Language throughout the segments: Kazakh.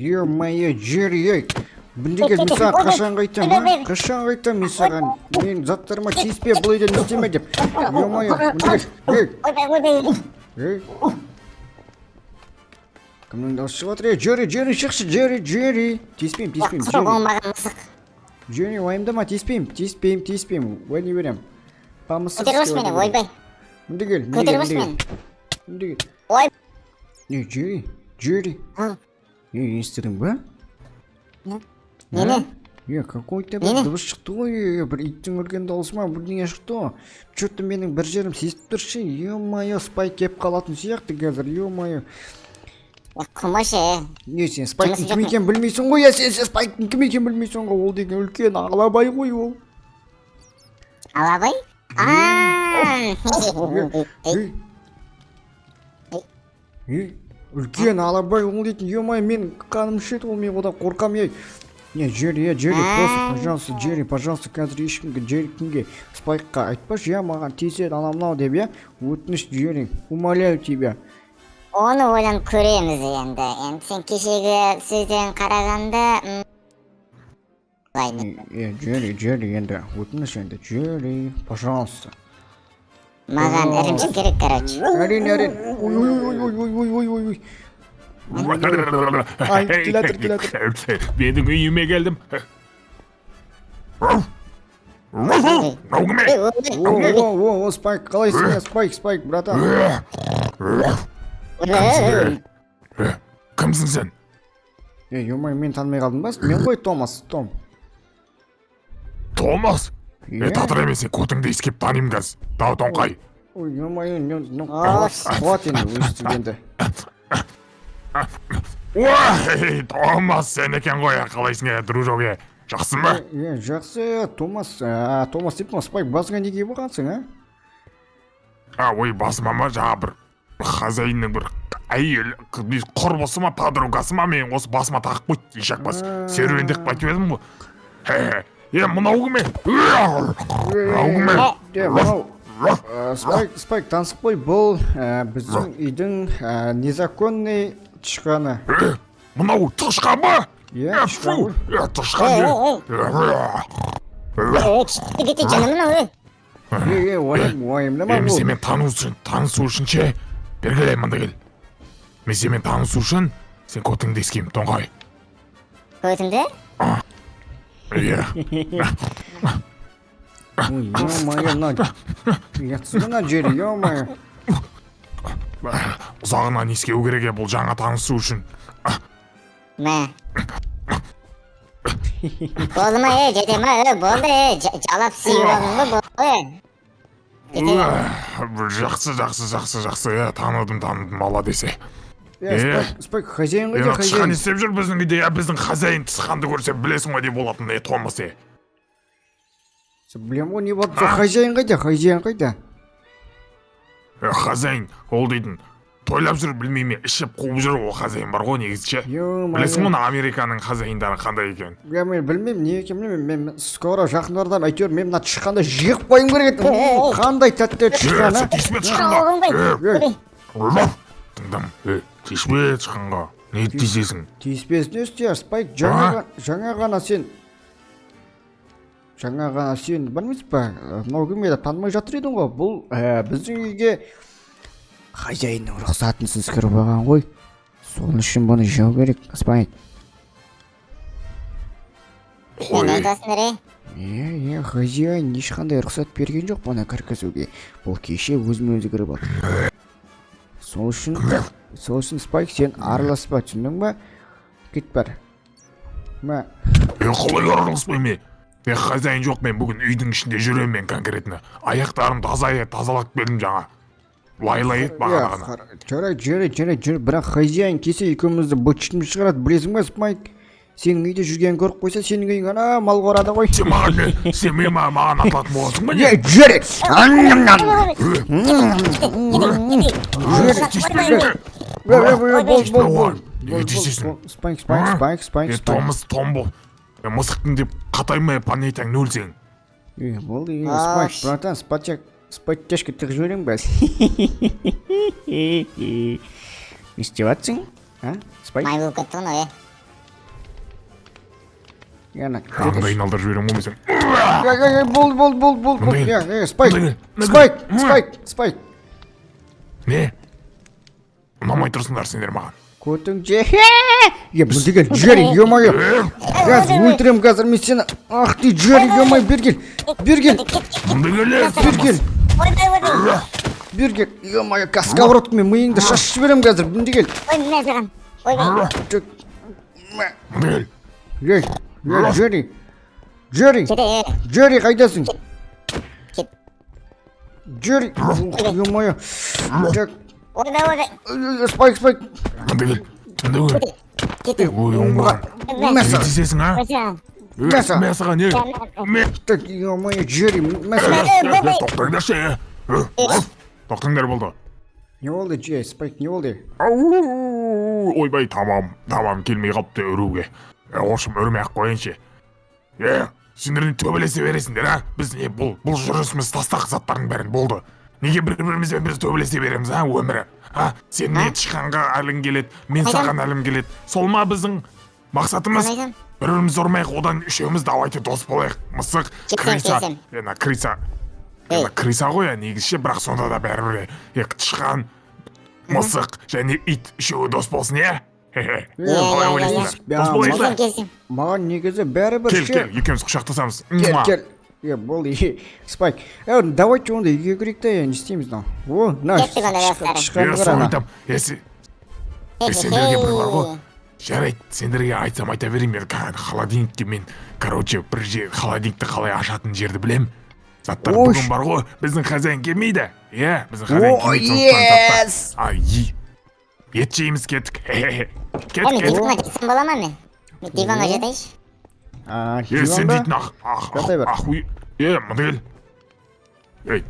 Ё-моё, Джерри, Біндеге мен саған қашан қайтам, а? Қашан қайтам мен саған? Мен заттарыма тиіспе, бұл үйден істеме деп. Ё-моё, Біндеге, кімнің дауысы шығып отыр? Джерри, шықшы, Джерри. Тиіспейм, Джерри, уайымдама, тиіспейм. Уәде берем. Памысық көтеріп мені, ойбай. Біндеге, Ой. Не, Джерри. Не естідің ба? Нені? Какой-то бір дыбыс шықты ғой, бір иттің өлген дауысы ма, бірдеңе шықты ғой. Чөтті менің бір жерім сезіп тұршы, ё-моё, Спайк кеп қалатын сияқты қазір, ё-моё. Құмыш, Не, сен Спайктың кім екенін білмейсің ғой, сен Спайктың кім екенін білмейсің ғой, ол деген үлкен Алабай ғой ол. Алабай? Үлкен Алабай ол дейтін, ё-моё, мен қаным шет ол, мен одан қорқам, ей. Не, Джерри, пожалуйста, Джерри, пожалуйста, қазір ешкімге, Джерри Спайкқа айтпашы, я маған тиіседі анау деп, я? Өтініш, Джерри, умоляю тебя. Оны ойланып көреміз енді. Енді сен кешегі сөзден қарағанда... Джерри, енді, өтініш енді, Джерри, пожалуйста. Маған ірімшік керек, короче. Әрин. Ой. Ай, келатыр. Менің үйіме келдім. О, Спайк, қалайсың, Спайк, братан. Кімсің сен? Ё-моё, мен танымай қалдым ба? Мен ғой Томас. Томас? Татыр емес, көтіңді ескеп танимын қазір. Дау тоңқай. Ой, ё-моё, қуат енді өстігенді. Ой, Томас, сен екен ғой, қалайсың, дружок, жақсы ма? Жақсы, Томас деп тұма, Спайк, басыңа неге болғансың, а? Ой, басыма ма, жаңа бір хозяинның бір әйел, құрбысы ма, подругасы ма, мен осы басыма тақып қойды, ешек бас, серуендек байтып едім ғой. Мынау кім? Спайк, тансып қой, бұл біздің үйдің незаконный тышқаны. Мынау тышқан ба? Тышқан. Тышқан. Кете жанымын, Уайымдама бұл. Мен танысу үшін ше, бергелей мында кел. Мен танысу үшін, сен көтіңді ескеймін, тоңғай. Көтіңді? Ё-моё, ұятсызғана Джерри, ё-моё. Ұзағынан ескеу керек, бұл жаңа танысу үшін. Мә. Болды ма, жете ма, болды, жалап сүйіп алдың болды. Жақсы, таныдым, мала десе. Спайк, хозяин ғой, Тышқан істеп жүр біздің үйде, біздің хозяин тышқанды көрсе білесің ғой деп болатын, Томас. Білем ғой, не болды, хозяин қайда? Хозяин, ол дейтін, тойлап жүр білмейме, ішіп қуып жүр, ол хозяин бар ғой негізше. Білесің мұны Американың хозяиндары қандай екен? Мен білмеймін, не екен білмеймін, мен скоро жақындардан әйтеуір мен мына тышқанды жиып қойым керек еді. Қандай тәтті тышқан, а? Тиіспе тышқанға. Тыңдам, тиіспе тышқанға. Не тиісесің? Тиіспесін өсте, Спайк, жаңа ғана сен, білмейсіз ба, мынау кім еді, танымай жатыр едің ғой, бұл біздің үйге хозяинның рұқсатынсыз кіріп алған ғой. Сол үшін бұны жау керек, Спайк. Не айтасыңдар, хозяин ешқандай рұқсат берген жоқ бұны кіргізуге. Бұл кеше өзімен-өзі кіріп алды. Сол үшін Спайк, сен араласпа, түсіндің ба? Кет бар. Қалай араласпайме? Мен хозяин жоқ, мен бүгін үйдің ішінде жүрем мен конкретно. Аяқтарым тазалап бердім жаңа. Лайлай ет бағанағына. Жүр, бірақ хозяин кесе екеумізді бұтшытым шығарады, білесің ба, Спайк? Сенің үйде жүрген көріп қойса, сенің үйің ана мал қорады ғой. Сен маған атылатын боласың ба? Жүр! Спайк. Томас, Томбол. Мысықтың деп қатаймай панетаң нөл сен. Болды, Спайк, братан, спаттешкі тік жөрің бәс. Не істеватсың? Спайк? Май болып кеттің ғой, яна Аңды айналдырып жіберем ғой сен. болды спайк Мындай, спайк мындай. спайк спайк Не? Ұнамай тұрсыңдар сендер маған. көтің же бұл деген Джерри, ё-моё қазір өлтірем қазір мен сені ах ты Джерри, ё-моё бергел Мындай келе. ойбай бергел ё-моё каска ұрып мен миыңды шашып жіберем қазір біндегел ой мына саған ойбай Мындай кел. Джерри кете Джерри қайдасың кет Джерри ё-моё ойбай спайк Мындай кел. Мындай кел. кете Ой, оңбаған. Не тесесің, а? Мәса. Мәсаға не? так ё-моё Джерри Тоқтаңдаршы. Тоқтаңдар болды. не болды Джерри спайк не болды Ойбай, тамам келмей қалыпты үруге. Ошым үрмей-ақ қойыншы. Сендердің төбелесе бересіңдер, а? Біз не бұл жүрісіміз тастақ заттардың бәрін болды. Неге бір-бірімізбен біз төбелесе береміз, а, өмірі? А, сен не тышқанға әлің келеді, мен саған әлім келеді. Сол ма біздің мақсатымыз? Қайдан? Бір-бірімізді ұрмайық, одан үшеуміз давайте дос болайық. Мысық, Криса. келсем. Криса ғой, негізше, бірақ сонда да бәрібір тышқан, мысық және ит үшеуі дос болсын, е? Қалай ойлайсыңдар? Дос болайық та? келсем маған негізі бәрібір Кел, екеуміз құшақтасамыз. кел болды спайк давайте онда үйге кірейік та не істейміз мынау о мына Кеттік онда жастар. тышқанды Соны қара айтам. Сендерге бір бар ғой. Жарайды, сендерге айтсам айта берейін, мен холодильникке мен, бір жер холодильникті қалай ашатын жерді білем. Заттар Ош. бүгін бар ғой, біздің хозяин келмейді. Біздің хозяин О, келмейді. yes! Ет жейміз, кеттік. мен Кеттік. диванға жатсам бола ма мен диванға жатайыншы Сен диванда дейтін Жата бер. мындай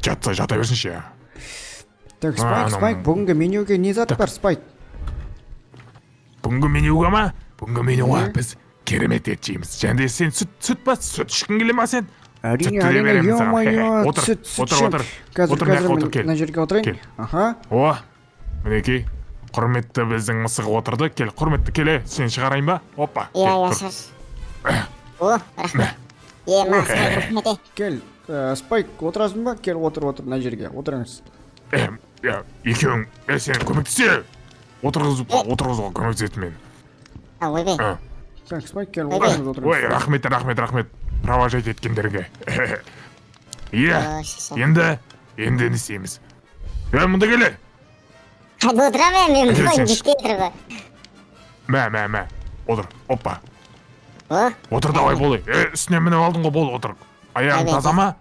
кел. Жата берсінші. так анау- спайк бүгінгі менюге не зат бар спайк Бүгінгі менюға ма? Бүгінгі менюға біз керемет ет жейміз. Және де сен сүт па? Сүт ішкің келе ма сен? әрине Сүтті де береміз саған. ё-моё Отыр, сүт отыр. қазір Отыр, мына жаққа отыр, мен кел. мына жерге отырайын Кел. аха Мінекей, құрметті біздің мысығы отырды. Кел, құрметті келе, сен шығарайын ба? Опа. иә кел, шаш о рахмет мақсат рахмет кел спайк отырасың ба кел отыр мына жерге отырыңыз Екеуің, сен көмектесе. Отырғызуға көмектеседі мен. ойбай так спайк кел Ойбай. отырыңыз Ой, рахмет. Провожать еткендерге. шаш Енді не істейміз? Мұнда келе. қайда отырамын мен Әкел, бойым сен жетпей тұр ғой Мә. Отыр. Опа. о Отыр давай болай. Үстіне мініп алдың ғой, бол отыр. Аяғың Ойбай, таза ма?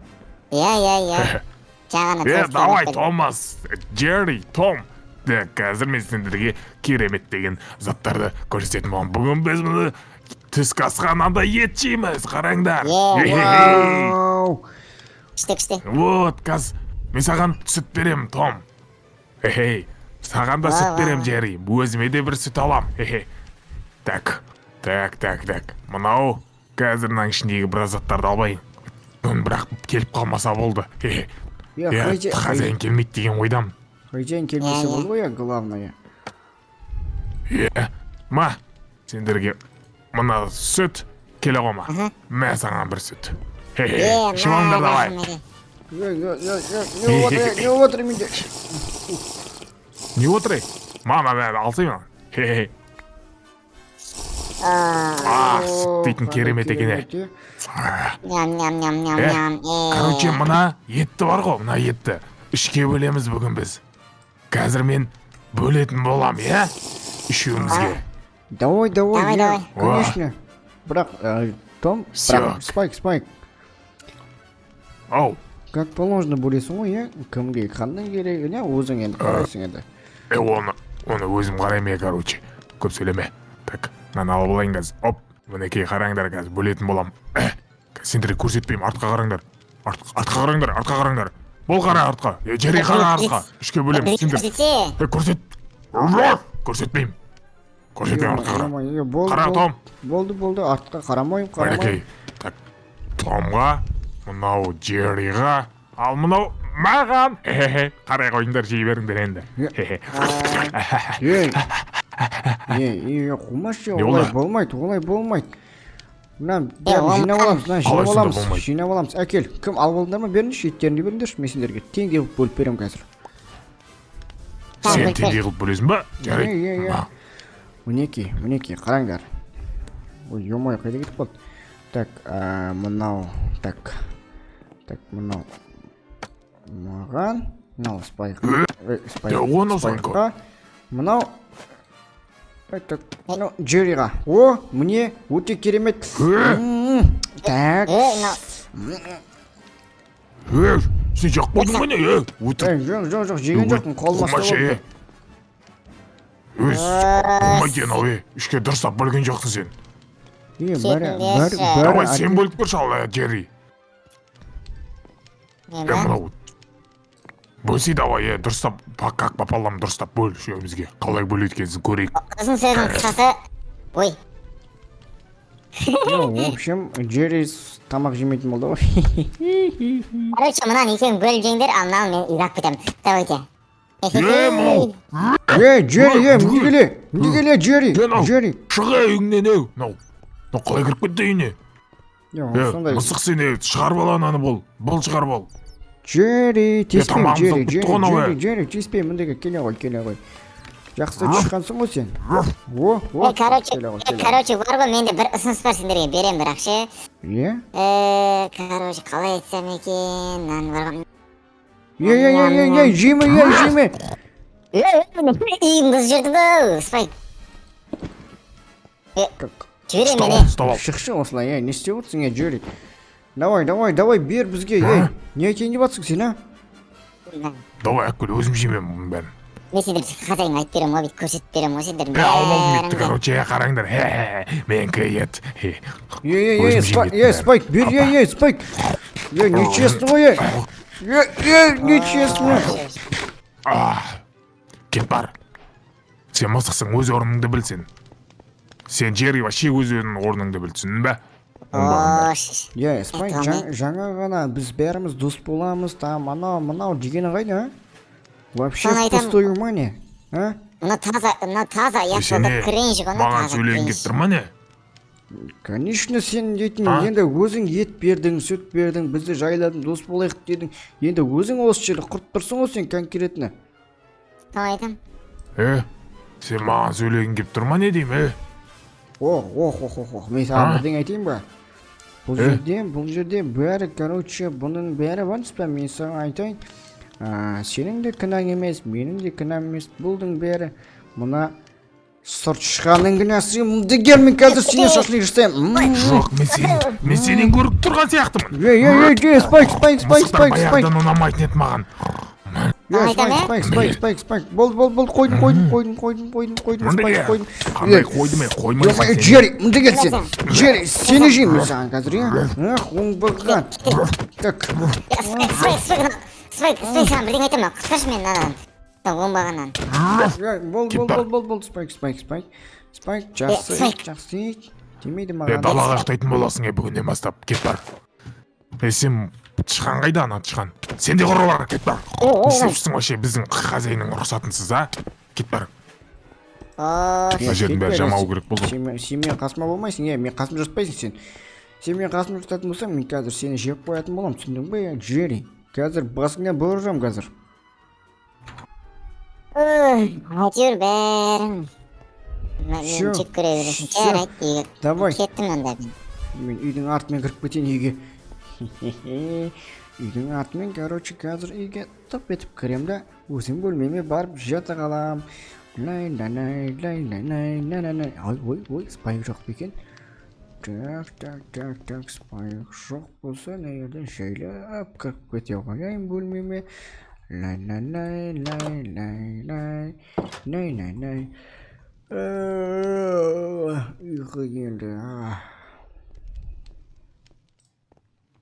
иә жағаны Давай, Томас, Джерри, Том. Қазір мен сендерге керемет деген заттарды көрсететін боламын. Бүгін біз мұны түскі асханада ет жейміз, қараңдар. вау күшті Вот, қазір мен саған сүт берем, Том. Саған да сүт берем, Джерри. Өзіме де бір сүт алам. Так. Мынау қазірдің ішіндегі біраз заттарды албайын. Бірақ келіп қалмаса болды. Хозяин келмейді деген ойдам. хозяин келмесе Иә, болды ғой главное Ма, сендерге мына сүт келе қойма. Мә саған бір сүт. Ішіп алыңдар давай. не отыр менде Не отыр? Мама, алсай ма? Сүт дейтін керемет екен. ням Короче, мына етті бар ғой, мына етті. Үшке бөлеміз бүгін біз. Қазір мен бөлетін болам, үшеумізге. давай Давай. конечно бірақ том Всё. спайк Ау, как положено бөлесің ғой кімге қандай керек өзің енді қарайсың енді оны өзім қараймын, короче. Көп сөйлеме. Так, мынаны алып алайын қазір. Оп, мінекей қараңдар қазір, бөлетін болам. Сендерге көрсетпеймін, артқа қараңдар. Артқа қараңдар. Бол қара артқа. Джерри қара артқа. Үшке бөлем, сендер. Көрсетпеймін. Артқа қара. Қара, Том. болды артқа қарамаймын Мінекей. Так, Томға, мынау Джерриға, ал мынау маған. Қарай қойыңдар, жей беріңдер енді. қумашы Не олай болды? болмайды Мына бәрін ол жинап аламыз, мына жинап Қалайсыңдар, аламыз, болмайды. жинап аламыз. Әкел, кім алып алдыңдар ма? Беріңдерші, еттеріңді беріңдерші, мен сендерге теңдей қылып бөліп беремін қазір. Сен бөліп теңдей қылып бөлесің ба? Жарайды. Иә. Мінекей, қараңдар. Ой, ё-моё, қайда кетіп қалды? Так, мынау, так, мынау маған, мынау спайкқа, спайкқа, мынау, так, мынау Джерриға. О, міне, өте керемет. Так. Сен жақ болдың ба не? Өтір. Жоқ, жеген жоқпын, қолыма ұстап алды. Болмайды анау, үшке дұрыстап бөлген жоқсың сен. Давай сен бөліп берші ал, Джерри. Мынау. Бөлсей давай, дұрыстап, как попалам дұрыстап бөл үшеумізге. Қалай бөледі екенсің көрейік. Ұзын сөздің қысқасы, ой. В общем, Джерри тамақ жемейтін болды ғой. Короче, мынаны екеуің бөліп жеңдер, ал мынаны мен үйрап кетемін. Давайте. Мынау. Джерри, мінді келе, Джерри. Шыға үйіңнен еу. Мынау қалай кіріп кетті үйіне? Сондай. Мысық сен шығарып ал ананы бол шығарып ал. Джерри, тамағымыз теспей, болып тұр ғой, Джерри, теспей, міндегі келе ғой. Жақсы шыққансың ғой сен. Короче, бар ғой, менде бір ұсыныс бар сендерге берем бірақ ше. Иә? Короче, қалай айтсам екен, мынаны бар Е, жеме. Үйім бұзып жүрдің ғой, Спайк. Жіберем мені. Шықшы осылай, не істеп отырсың, Джерри? Давай, бер бізге, не айтайын деп жатсың сен, Давай, әккөл, өзім жемем бәрін. Мен сендерді қазайын айтып берем, обид көрсетіп берем, о сендердің Алмалдым етті, короче, қараңдар. Менікі ет. Спайк, бер, Спайк. Нечестно ғой, нечестно. Кет бар. Сен мысықсың, өз орныңды білсін. Сен Джерри вообще өз орныңды білсін, бә? Спайк, жаңа ғана біз бәріміз дос боламыз, мынау дегені қайда, Вообще пустой ума не, Мына таза, яқшылды кренжі ғана таза. Маған сөйлеген кеп тұр ма не? Конечно, сен дейтін, енді өзің ет бердің, сүт бердің, бізді жайладың, дос болайық дедің. Енді өзің осы жерді құрт тұрсың ғой сен конкретні. Там айтам. Сен маған сөйлеген кеп тұр ма не дейм, Мен саған бірден айтайын ба? Бұл жерде бәрі, короче, бұның бәрі баңыз ба, мен саған айтайын. Сенің де кінаң емес, менің де кінам емес, бұлдың бәрі. Мұна сұрт шықаның кінасы, мұнды кел, мен қазір сене шашлық жасайым. Жоқ, мен сенен көріп тұрған сияқтымын. Спайк. Мысықтар баяғыдан ұнамайтын еді маған. Спайк. Бол, қойдым. Қандай қойды мен, қоймайсың сен. Джерри, мұнды кел сен. Джерри, сені жеймін саған қазір, оңбаған. Так. Спайк, саған бірден айтам, құтқаршы мен надан. Оңбағаннан. Бол, Спайк, жақсы. Демейді маған. Далаға ақтайтын боласың, бүгінден бастап, кет бар. Сен тышқан қайда ана тышқан? Сен де құраларға кет бар. Не істепшісің вообще біздің хозяинның рұқсатынсыз, Кет бар. Мына жердің бәрі жамау керек болды. Сен мен қасыма болмайсың, мен қасым жатпайсың сен. Сен мен қасым жататын болсаң, мен қазір сені жеп қоятын болам, түсіндің бе, Джерри? Қазір басыңнан бұрыржам қазір. Әйтеуір бәрін. Мен жек көре бересің. Жарайды, үйге. Давай. Кеттім анда. Мен үйдің артымен кіріп кетейін үйге. Үйдің артымен, короче, қазір үйге тып етіп кірем да, өзім бөлмеме барып жата қалам. Ой, спайк жоқ бекен. Так, спайк жоқ болса, нәйерден жайлап кіріп кете қояйын бөлмеме. Ұйқы келді.